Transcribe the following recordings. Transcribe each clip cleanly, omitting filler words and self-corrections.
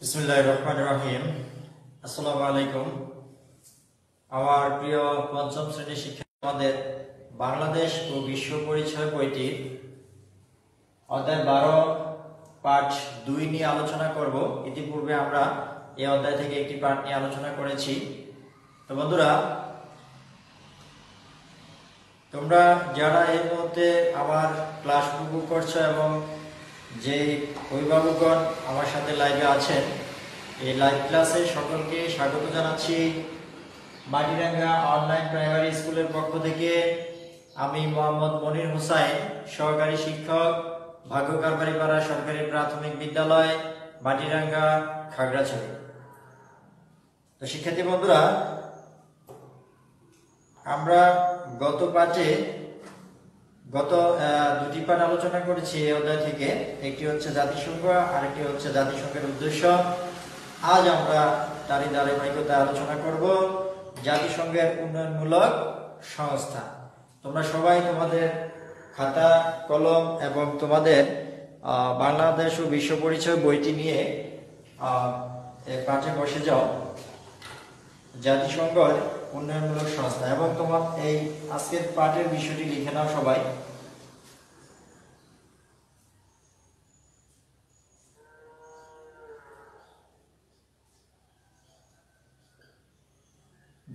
বিসমিল্লাহির রহমানির রহিম। আসসালামু আলাইকুম। আমার প্রিয় পঞ্চম শ্রেণীর শিক্ষার্থী, আমাদের বাংলাদেশ ও বিশ্ব পরিচয় বইটির অধ্যায় 12 পাঠ 2 নিয়ে আলোচনা করব। ইতিপূর্বে আমরা এই অধ্যায় থেকে একটি পাঠ নিয়ে আলোচনা করেছি। তো বন্ধুরা, তোমরা যারা এই মুহূর্তে আমার ক্লাস উপভোগ করছো এবং যে অভিভাবকগণ আমার সাথে লাইভে আছেন, এই লাইভ ক্লাসে সকলকে স্বাগত জানাচ্ছি। মাটিরাঙ্গা অনলাইন প্রাইমারি স্কুলের পক্ষ থেকে আমি মোহাম্মদ মনির হোসাইন, সহকারী শিক্ষক, ভাগ্যকারবাড়িপাড়া সরকারি প্রাথমিক বিদ্যালয়, মাটিরাঙ্গা, খাগড়াছড়ি। তো শিক্ষার্থী বন্ধুরা, আমরা গত দুটি পাঠ আলোচনা করেছি এই অধ্যায় থেকে। একটি হচ্ছে জাতিসংঘ, আরেকটি হচ্ছে জাতিসংঘের উদ্দেশ্য। আজ আমরা তারই ধারাবাহিকতায় আলোচনা করব জাতিসংঘের উন্নয়নমূলক সংস্থা। তোমরা সবাই তোমাদের খাতা কলম এবং তোমাদের বাংলাদেশ ও বিশ্ব পরিচয় বইটি নিয়ে পাঠে বসে যাও। জাতিসংঘের উন্নয়নমূলক সংস্থা, এবং তোমার এই আজকের পাঠের বিষয়টি লিখে নাও সবাই।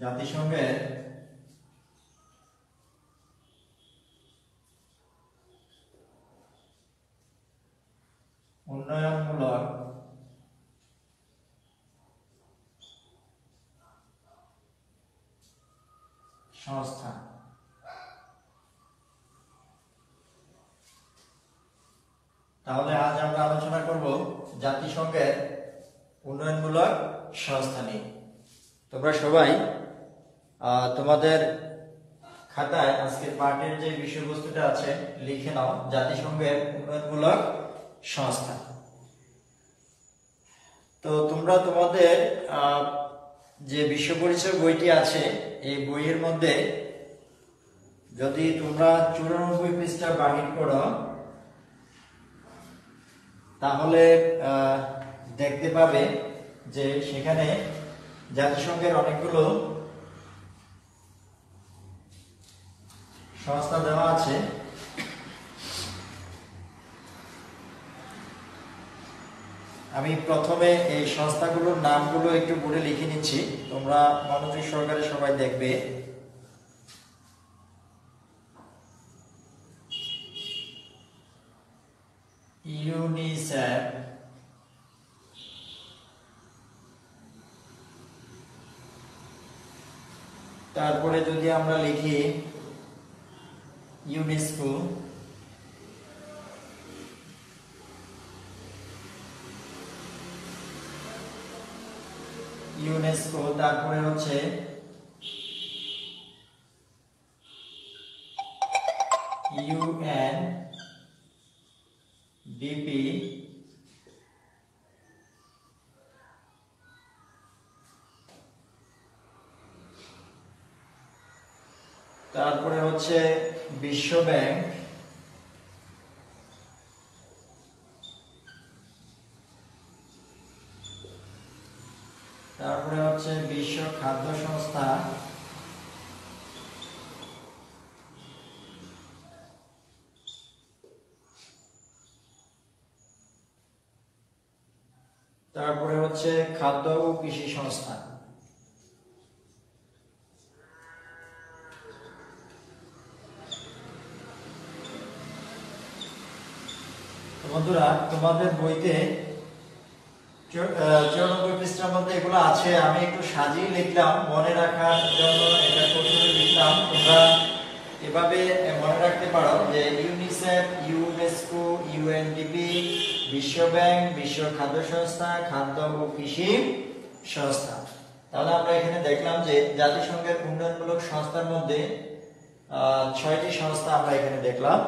জাতিসংঘের উন্নয়নমূলক সংস্থা। তাহলে আজ আমরা আলোচনা করব জাতিসংঘের উন্নয়নমূলক সংস্থা নিয়ে। তোমরা সবাই তোমাদের খাতায় আজকের পাঠের যে বিষয়বস্তুটা আছে লিখে নাও, জাতিসংঘের উন্নয়নমূলক সংস্থা। তো তোমরা তোমাদের যে বিশ্ব পরিচয় বইটি আছে, এই বইয়ের মধ্যে যদি তোমরা 94 পৃষ্ঠা বাহির করো, তাহলে দেখতে পাবে যে সেখানে জাতিসংঘের অনেকগুলো সংস্থা দেওয়া আছে। আমি প্রথমে এই সংস্থাগুলোর নামগুলো একটু বোর্ডে লিখে নিচ্ছি, তোমরা মনোযোগ সহকারে সবাই দেখবে। ইউনিসেফ, তারপরে যদি আমরা লিখি ইউনেস্কো, তারপরে হচ্ছে ইউএনডিপি, তারপরে হচ্ছে বিশ্ব ব্যাংক, তারপরে হচ্ছে বিশ্ব খাদ্য সংস্থা, তারপরে হচ্ছে খাদ্য ও কৃষি সংস্থা। বন্ধুরা, তোমাদের বইতে 94 পৃষ্ঠার মধ্যে এগুলো আছে। আমি একটু সাজিয়ে লিখলাম মনে রাখার জন্য, এটা প্রথমে লিখলাম। তোমরা এভাবে মনে রাখতে পারো যে ইউনিসেফ, ইউনেস্কো, ইউএনডিপি, বিশ্ব ব্যাংক, বিশ্ব খাদ্য সংস্থা, খাদ্য ও কৃষি সংস্থা। তাহলে আমরা এখানে দেখলাম যে জাতিসংঘের উন্নয়নমূলক সংস্থার মধ্যে 6টি সংস্থা আমরা এখানে দেখলাম।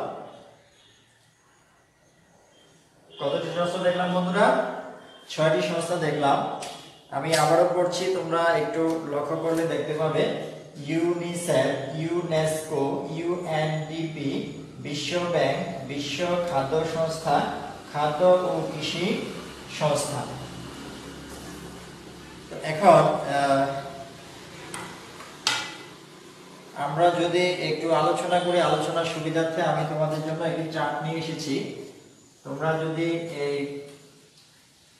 কতটি সংস্থা দেখলাম বন্ধুরা? 6টি সংস্থা দেখলাম। আমি আবারও পড়ছি, তোমরা একটু লক্ষ্য করলে দেখতে পাবে। ইউনিসেফ, ইউনেস্কো, ইউএনডিপি, বিশ্ব ব্যাংক, বিশ্ব খাদ্য সংস্থা, খাদ্য ও কৃষি সংস্থা। এখন আমরা যদি একটু আলোচনা করি, আলোচনার সুবিধার্থে আমি তোমাদের জন্য একটি চার্ট নিয়ে এসেছি। তোমরা যদি এই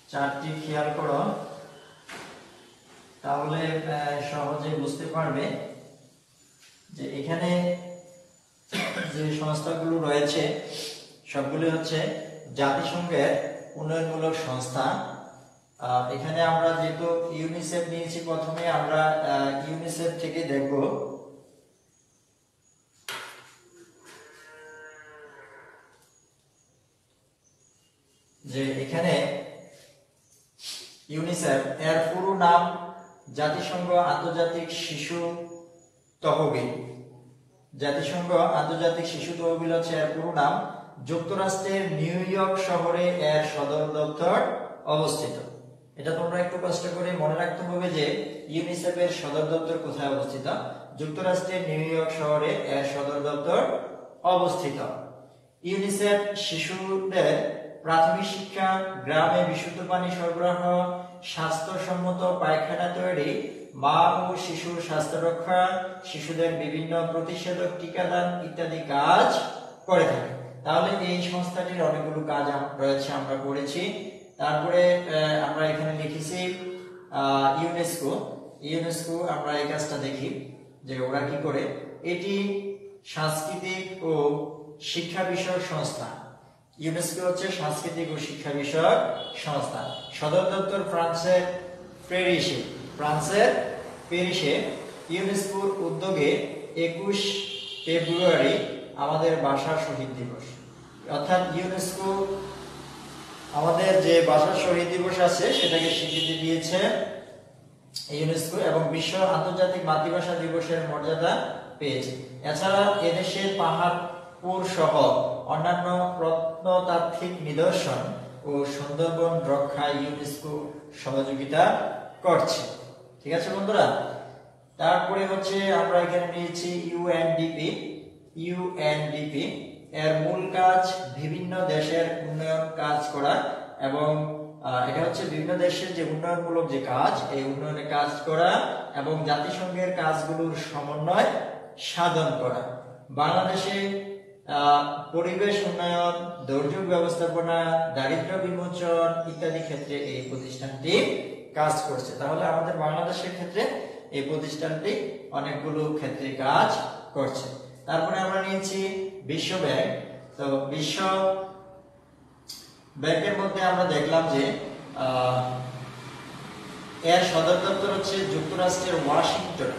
চার্টটি খেয়াল করো তাহলে সহজে বুঝতে পারবে যে এখানে যে সংস্থাগুলো রয়েছে সবগুলো হচ্ছে জাতিসংঘের উন্নয়নমূলক সংস্থা। এখানে আমরা যেহেতু ইউনিসেফ নিয়েছি, প্রথমে আমরা ইউনিসেফ থেকে দেখব যে এখানে ইউনিসেফ এর পুরো নাম জাতিসংঘ আন্তর্জাতিক শিশু তহবিল। জাতিসংঘ আন্তর্জাতিক শিশু তহবিল হচ্ছে এর পুরো নাম। যুক্তরাষ্ট্রের নিউ ইয়র্ক শহরে এর সদর দপ্তর অবস্থিত। এটা তোমরা একটু কষ্ট করে মনে রাখতে হবে যে ইউনিসেফের সদর দপ্তর কোথায় অবস্থিত। যুক্তরাষ্ট্রের নিউ ইয়র্ক শহরে এর সদর দপ্তর অবস্থিত। ইউনিসেফ শিশুদের প্রাথমিক শিক্ষা, গ্রামে বিশুদ্ধ পানি সরবরাহ, স্বাস্থ্যসম্মত পায়খানা তৈরি, মা ও শিশুর স্বাস্থ্য রক্ষা, শিশুদের বিভিন্ন প্রতিষেধক টিকাদান ইত্যাদি কাজ করে থাকে। তাহলে এই সংস্থাটির অনেকগুলো কাজ রয়েছে, আমরা পড়েছি। তারপরে আমরা এখানে লিখেছি ইউনেস্কো। ইউনেস্কো আমরা এই কাজটা দেখি যে ওরা কি করে। এটি সাংস্কৃতিক ও শিক্ষা বিষয়ক সংস্থা। ইউনেস্কো হচ্ছে সাংস্কৃতিক ও শিক্ষা বিষয়ক সংস্থা। সদর দপ্তর ফ্রান্সের প্যারিসে। ফ্রান্সের প্যারিসে। ইউনেস্কোর উদ্যোগে 21 ফেব্রুয়ারি আমাদের ভাষা শহীদ দিবস। অর্থাৎ ইউনেস্কো আমাদের যে ভাষা শহীদ দিবস আছে সেটাকে স্বীকৃতি দিয়েছে ইউনেস্কো, এবং বিশ্ব আন্তর্জাতিক মাতৃভাষা দিবসের মর্যাদা পেয়েছে। এছাড়া এদেশের পাহাড়পুর সহ অন্যান্য প্রত্নতাত্ত্বিক নিদর্শন ও সুন্দরবন রক্ষায় ইউনেস্কো সহযোগিতা করছে। ঠিক আছে বন্ধুরা। তারপরে হচ্ছে আমরা এখানে নিয়েছি ইউএনডিপি। ইউএনডিপি এর মূল কাজ বিভিন্ন দেশের উন্নয়ন কাজ করা, এবং এটা হচ্ছে বিভিন্ন দেশের যে উন্নয়নমূলক যে কাজ, এই উন্নয়নের কাজ করা এবং জাতিসংঘের কাজগুলোর সমন্বয় সাধন করা। বাংলাদেশে পরিবেশ উন্নয়ন, দুর্যোগ ব্যবস্থাপনা, দারিদ্র্য বিমোচন ইত্যাদি ক্ষেত্রে এই প্রতিষ্ঠানটি কাজ করছে। তাহলে আমাদের বাংলাদেশের ক্ষেত্রে এই প্রতিষ্ঠানটি অনেকগুলো ক্ষেত্রে কাজ করছে। তারপরে আমরা নিয়েছি বিশ্ব ব্যাংক। তো বিশ্ব ব্যাংকের মধ্যে আমরা দেখলাম যে এর সদর দপ্তর হচ্ছে যুক্তরাষ্ট্রের ওয়াশিংটনে।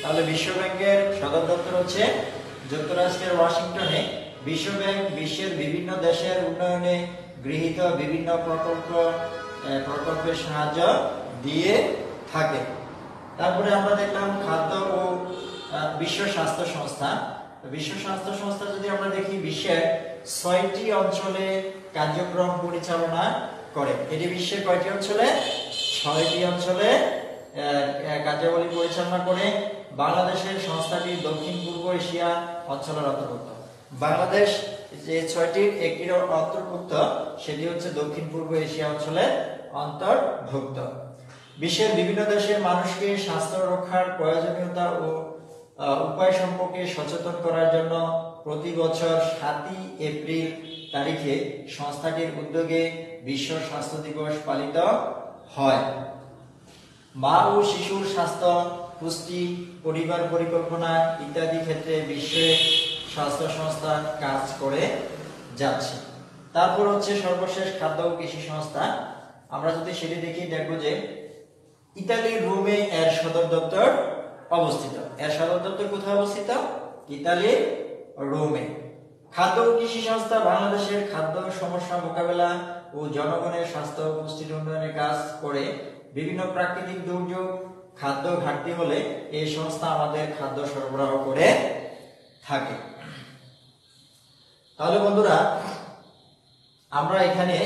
তাহলে বিশ্ব ব্যাংকের সদর দপ্তর হচ্ছে যুক্তরাষ্ট্রের ওয়াশিংটনে। বিশ্ব ব্যাংক বিশ্বের বিভিন্ন দেশের উন্নয়নে গৃহীত বিভিন্ন প্রকল্পের সাহায্য দিয়ে থাকে। তারপরে আমরা দেখলাম খাদ্য ও বিশ্ব স্বাস্থ্য সংস্থা। বিশ্ব স্বাস্থ্য সংস্থা যদি আমরা দেখি, বিশ্বের 6টি অঞ্চলে কার্যক্রম পরিচালনা করে। এটি বিশ্বের কয়টি অঞ্চলে? 6টি অঞ্চলে কার্যাবলী পরিচালনা করে। বাংলাদেশের সংস্থাটি দক্ষিণ পূর্ব এশিয়া অঞ্চলের অন্তর্ভুক্ত। বাংলাদেশ যে 6টির একটির অন্তর্ভুক্ত, সেটি হচ্ছে দক্ষিণ পূর্ব এশিয়া অঞ্চলের অন্তর্ভুক্ত। বিশ্বের বিভিন্ন দেশের মানুষকে স্বাস্থ্য রক্ষার প্রয়োজনীয়তা ও উপায় সম্পর্কে সচেতন করার জন্য প্রতি বছর 7 এপ্রিল তারিখে সংস্থাটির উদ্যোগে বিশ্ব স্বাস্থ্য দিবস পালিত হয়। মা ও শিশুর স্বাস্থ্য, পুষ্টি, পরিবার পরিকল্পনা ইত্যাদি ক্ষেত্রে বিশ্ব স্বাস্থ্য সংস্থা কাজ করে যাচ্ছে। তারপর হচ্ছে সর্বশেষ খাদ্য ও কৃষি সংস্থা। আমরা যদি সেটি দেখি, দেখবো যে ইতালির রোমে এর সদর দপ্তর অবস্থিত। এর সদর দপ্তর কোথায় অবস্থিত? ইতালির রোমে। খাদ্য ও কৃষি সংস্থা বাংলাদেশের খাদ্য সমস্যা মোকাবেলা ও জনগণের স্বাস্থ্য ও পুষ্টির উন্নয়নে কাজ করে। বিভিন্ন প্রাকৃতিক দুর্যোগ, খাদ্য ঘাটতি হলে এই সংস্থা আমাদের খাদ্য সরবরাহ করে থাকে। তাহলে বন্ধুরা, আমরা এখানে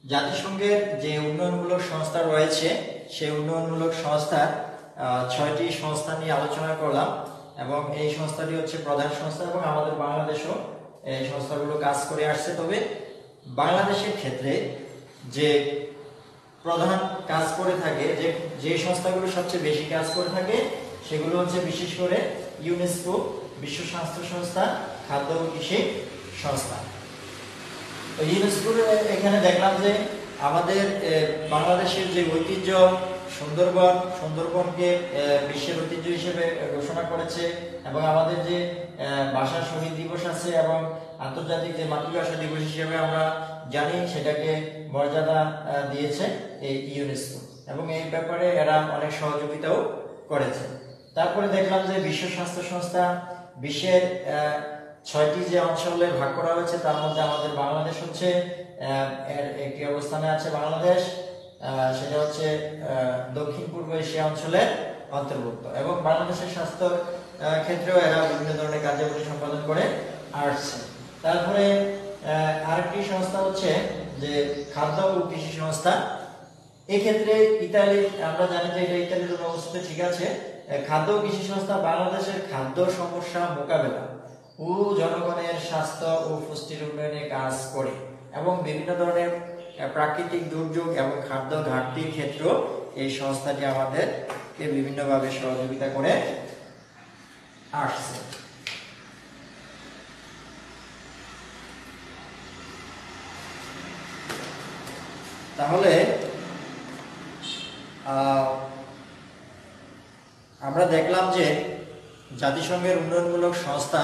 জাতিসংঘের যে উন্নয়নমূলক সংস্থা রয়েছে সেই উন্নয়নমূলক সংস্থার 6টি সংস্থা নিয়ে আলোচনা করলাম, এবং এই সংস্থাটি হচ্ছে প্রধান সংস্থা, এবং আমাদের বাংলাদেশও এই সংস্থাগুলো কাজ করে আসছে। তবে বাংলাদেশের ক্ষেত্রে যে প্রধান কাজ করে থাকে, যে সংস্থাগুলো সবচেয়ে বেশি কাজ করে থাকে সেগুলো হচ্ছে বিশেষ করে ইউনেস্কো, বিশ্ব স্বাস্থ্য সংস্থা, খাদ্য ও কৃষি সংস্থা। তো ইউনেস্কোর এখানে দেখলাম যে আমাদের বাংলাদেশের যে ঐতিহ্য সুন্দরবনকে বিশ্বের ঐতিহ্য হিসেবে ঘোষণা করেছে, এবং আমাদের যে ভাষা শহীদ দিবস আছে এবং আন্তর্জাতিক যে মাতৃভাষা দিবস হিসেবে আমরা জানি, সেটাকে মর্যাদা দিয়েছে এই ইউনেস্কো, এবং এই ব্যাপারে এরা অনেক সহযোগিতাও করেছে। তারপরে দেখলাম যে বিশ্ব স্বাস্থ্য সংস্থা বিশ্বের 6টি যে অঞ্চলে ভাগ করা হয়েছে, তার মধ্যে আমাদের বাংলাদেশ হচ্ছে একটি অবস্থানে আছে। বাংলাদেশ সেটা হচ্ছে দক্ষিণ পূর্ব এশিয়া অঞ্চলের অন্তর্ভুক্ত, এবং বাংলাদেশের স্বাস্থ্য ক্ষেত্রেও এরা বিভিন্ন ধরনের কার্যাবলী সম্পাদন করে আসছে। তারপরে আরেকটি সংস্থা হচ্ছে যে খাদ্য ও কৃষি সংস্থা। এক্ষেত্রে ইতালি, আমরা জানি যে এটা ইতালির জন্য অবস্থিত, ঠিক আছে। খাদ্য ও কৃষি সংস্থা বাংলাদেশের খাদ্য সমস্যা মোকাবেলা ও জনগণের স্বাস্থ্য ও পুষ্টির উন্নয়নে কাজ করে, এবং বিভিন্ন ধরনের প্রাকৃতিক দুর্যোগ এবং খাদ্য ঘাটতির ক্ষেত্রে এই সংস্থাটি আমাদেরকে বিভিন্নভাবে সহযোগিতা করে আসছে। তাহলে আমরা দেখলাম যে জাতিসংঘের উন্নয়নমূলক সংস্থা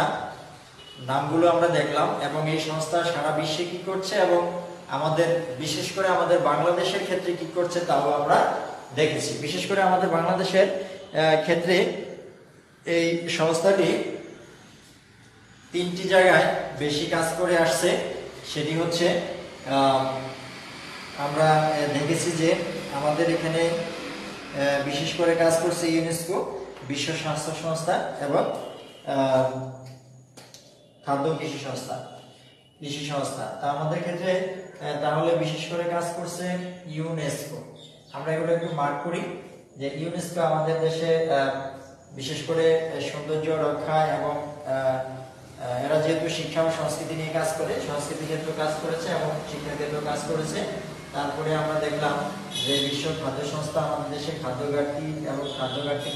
নামগুলো আমরা দেখলাম, এবং এই সংস্থা সারা বিশ্বে কি করছে এবং আমাদের বিশেষ করে আমাদের বাংলাদেশের ক্ষেত্রে কি করছে তাও আমরা দেখেছি। বিশেষ করে আমাদের বাংলাদেশের ক্ষেত্রে এই সংস্থাটি 3টি জায়গায় বেশি কাজ করে আসছে। সেটি হচ্ছে আমরা দেখেছি যে আমাদের এখানে বিশেষ করে কাজ করছে ইউনেস্কো, বিশ্ব স্বাস্থ্য সংস্থা এবং খাদ্য কৃষি সংস্থা। তা আমাদের ক্ষেত্রে তাহলে বিশেষ করে কাজ করছে ইউনেস্কো। আমরা এগুলো একটু মার্ক করি যে ইউনেস্কো আমাদের দেশে বিশেষ করে সৌন্দর্য রক্ষা এবং এরা যেহেতু শিক্ষা ও সংস্কৃতি নিয়ে কাজ করে, সংস্কৃতি ক্ষেত্রে কাজ করেছে এবং শিক্ষা ক্ষেত্রেও কাজ করেছে। তারপরে আমরা দেখলাম যে বিশ্ব খাদ্য সংস্থা আমাদের দেশে খাদ্য ঘাটতি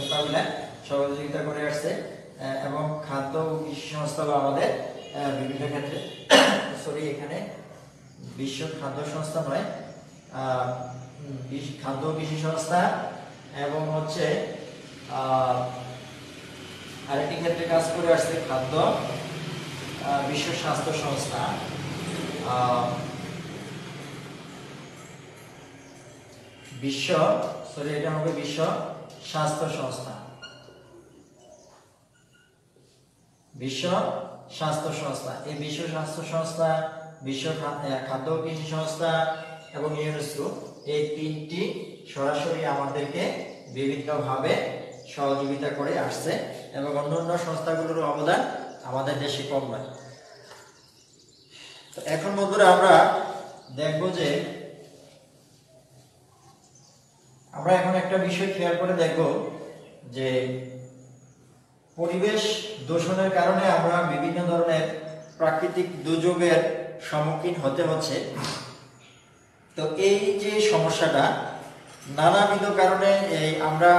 মোকাবিলায় সহযোগিতা করে আসছে, এবং খাদ্য ও কৃষি সংস্থা আমাদের বিভিন্ন ক্ষেত্রে এখানে বিশ্ব খাদ্য সংস্থা নয়, খাদ্য ও কৃষি সংস্থা, এবং হচ্ছে আরেকটি ক্ষেত্রে কাজ করে আসছে খাদ্য বিশ্ব স্বাস্থ্য সংস্থা, বিশ্ব স্বাস্থ্য সংস্থা, এই বিশ্ব স্বাস্থ্য সংস্থা, বিশ্ব খাদ্য কৃষি সংস্থা এবং ইউনেস্কো, এই 3টি সরাসরি আমাদেরকে বিভিন্নভাবে সহযোগিতা করে আসছে, এবং অন্যান্য সংস্থাগুলোর অবদান আমাদের দেশে কম নয়। এখন বন্ধুরা আমরা দেখব যে আমরা এখন একটা বিষয় খেয়াল করে দেখব যে পরিবেশ দূষণের কারণে আমরা বিভিন্ন ধরনের প্রাকৃতিক দুর্যোগের সম্মুখীন হতে হচ্ছে। তো এই যে সমস্যাটা, নানাবিধ কারণে আমরা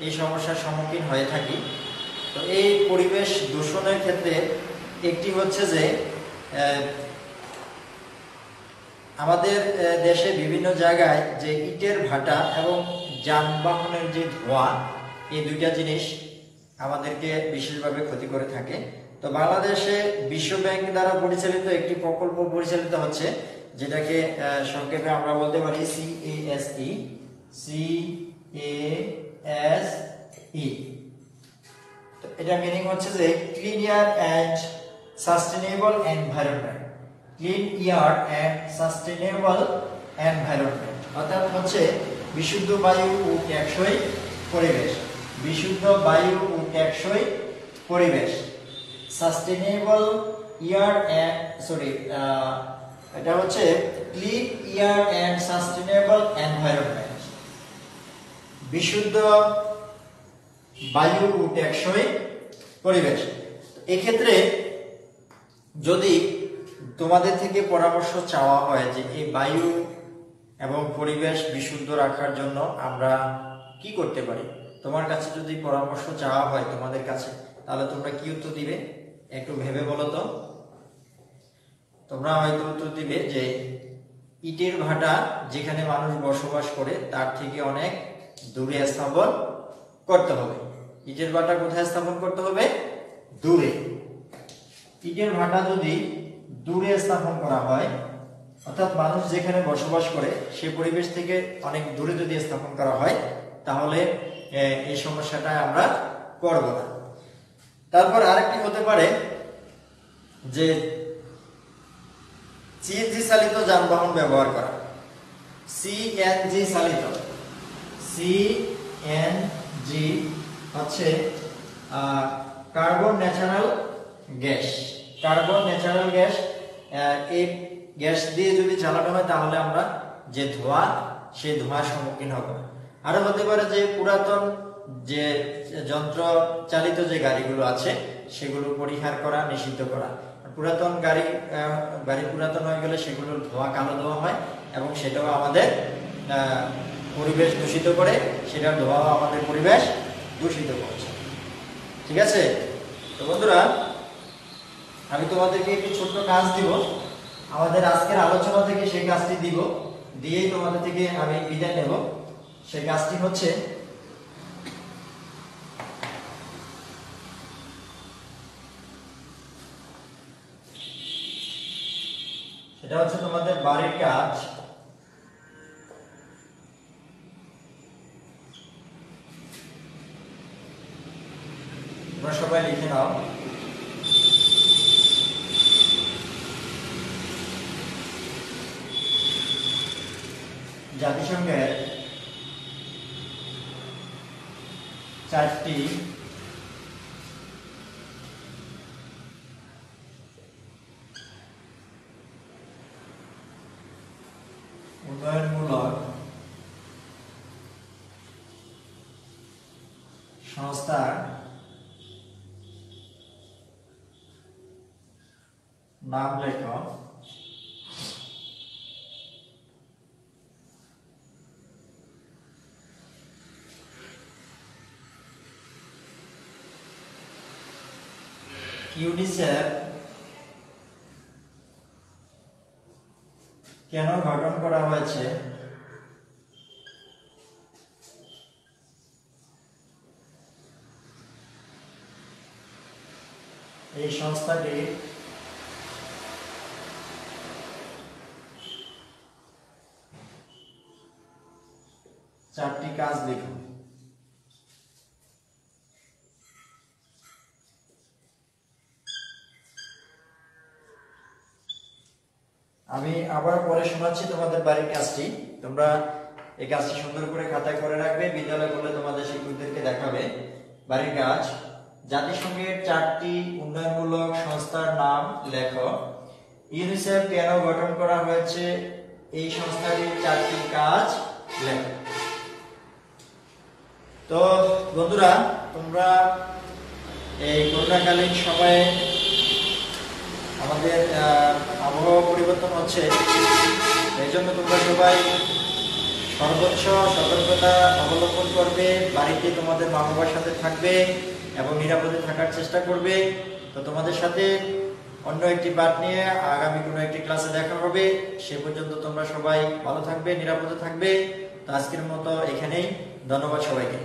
এই সমস্যার সম্মুখীন হয়ে থাকি। তো এই পরিবেশ দূষণের ক্ষেত্রে একটি হচ্ছে যে আমাদের দেশে বিভিন্ন জায়গায় যে ইটের ভাটা এবং যানবাহনের যে ধোঁয়া, এই দুইটা জিনিস আমাদেরকে বিশেষভাবে ক্ষতি করে থাকে। তো বাংলাদেশে বিশ্ব ব্যাংক দ্বারা পরিচালিত একটি প্রকল্প পরিচালিত হচ্ছে, যেটাকে সংক্ষেপে আমরা বলতে পারি CASE। তো এটা মিনিং হচ্ছে যে clean air and sustainable environment, অর্থাৎ হচ্ছে বিশুদ্ধ বায়ু ও টেকসই পরিবেশ, সাস্টেনেবল ইয়ার এটা হচ্ছে clean air and sustainable environment, বিশুদ্ধ বায়ু ও টেকসই পরিবেশ। এক্ষেত্রে যদি তোমাদের থেকে পরামর্শ চাওয়া হয় যে এই বায়ু এবং পরিবেশ বিশুদ্ধ রাখার জন্য আমরা কি করতে পারি? তোমার কাছে যদি পরামর্শ চাওয়া হয় তোমাদের কাছে, তাহলে তোমরা কি উত্তর দিবে? একটু ভেবে বলো তো। তোমরা হয়তো উত্তর দিবে যে ইটের ভাটা যেখানে মানুষ বসবাস করে তার থেকে অনেক দূরে স্থাপন করতে হবে। ইটের ভাটা কোথায় স্থাপন করতে হবে? দূরে। ইটের ভাটা যদি দূরে স্থাপন করা হয়, অর্থাৎ মানুষ যেখানে বসবাস করে সে পরিবেশ থেকে অনেক দূরে যদি স্থাপন করা হয়, তাহলে এই সমস্যাটা আমরা করব না। তারপর আরেকটি হতে পারে যে সিএনজি চালিত যানবাহন ব্যবহার করা। সিএনজি চালিত, সিএনজি হচ্ছে carbon natural gas. Carbon natural gas, এই গ্যাস দিয়ে যদি চালানো হয় তাহলে আমরা যে ধোঁয়া, সেই ধোঁয়ার সম্মুখীন হব। আরো হতে পারে যে পুরাতন যে যন্ত্র চালিত যে গাড়িগুলো আছে সেগুলো পরিহার করা, নিষিদ্ধ করা। পুরাতন গাড়ি পুরাতন হয়ে গেলে সেগুলোর ধোঁয়া কালো ধোঁয়া হয় এবং সেটাও আমাদের পরিবেশ দূষিত করে, সেটার ধোঁয়াও আমাদের পরিবেশ দূষিত করছে। ঠিক আছে? তো বন্ধুরা, আমি তোমাদেরকে একটি ছোট্ট কাজ দিব, আমাদের আজকের আলোচনা থেকে সেই কাজটি দিব, দিয়েই তোমাদের থেকে আমি বিদায় নেব। সেই কাজটি হচ্ছে এটা হচ্ছে তোমাদের বাড়ির কাজ। তোমরা সবাই লিখে নাও। জাতিসংঘের 4টি উন্নয়নমূলক সংস্থার নাম লেখো। ইউনিসেফ কেন গঠন করা হয়েছে? এই সংস্থাটি চারটি কাজ লিখুন। আমি আবার পরে শোনাচ্ছি তোমাদের বাড়ির কাজটি। তোমরা এই কাজটি সুন্দর করে খাতায় করে রাখবে, বিদ্যালয়ে বলে তোমাদের শিক্ষকদেরকে দেখাবে। বাড়ির কাজ: জাতিসংঘের 4টি উন্নয়নমূলক সংস্থার নাম লেখো। ইউনিসেফ কেন গঠন করা হয়েছে? এই সংস্থাটির 4টি কাজ লেখো। তো বন্ধুরা, তোমরা এই করোনাকালীন সময়ে আমাদের আবহাওয়া পরিবর্তন হচ্ছে, এই জন্য তোমরা সবাই সর্বোচ্চ সতর্কতা অবলম্বন করবে, বাড়িতে তোমাদের মা বাবার সাথে থাকবে এবং নিরাপদে থাকার চেষ্টা করবে। তো তোমাদের সাথে অন্য একটি পাঠ নিয়ে আগামী কোনো একটি ক্লাসে দেখা হবে। সে পর্যন্ত তোমরা সবাই ভালো থাকবে, নিরাপদে থাকবে। তো আজকের মতো এখানেই, ধন্যবাদ সবাইকে।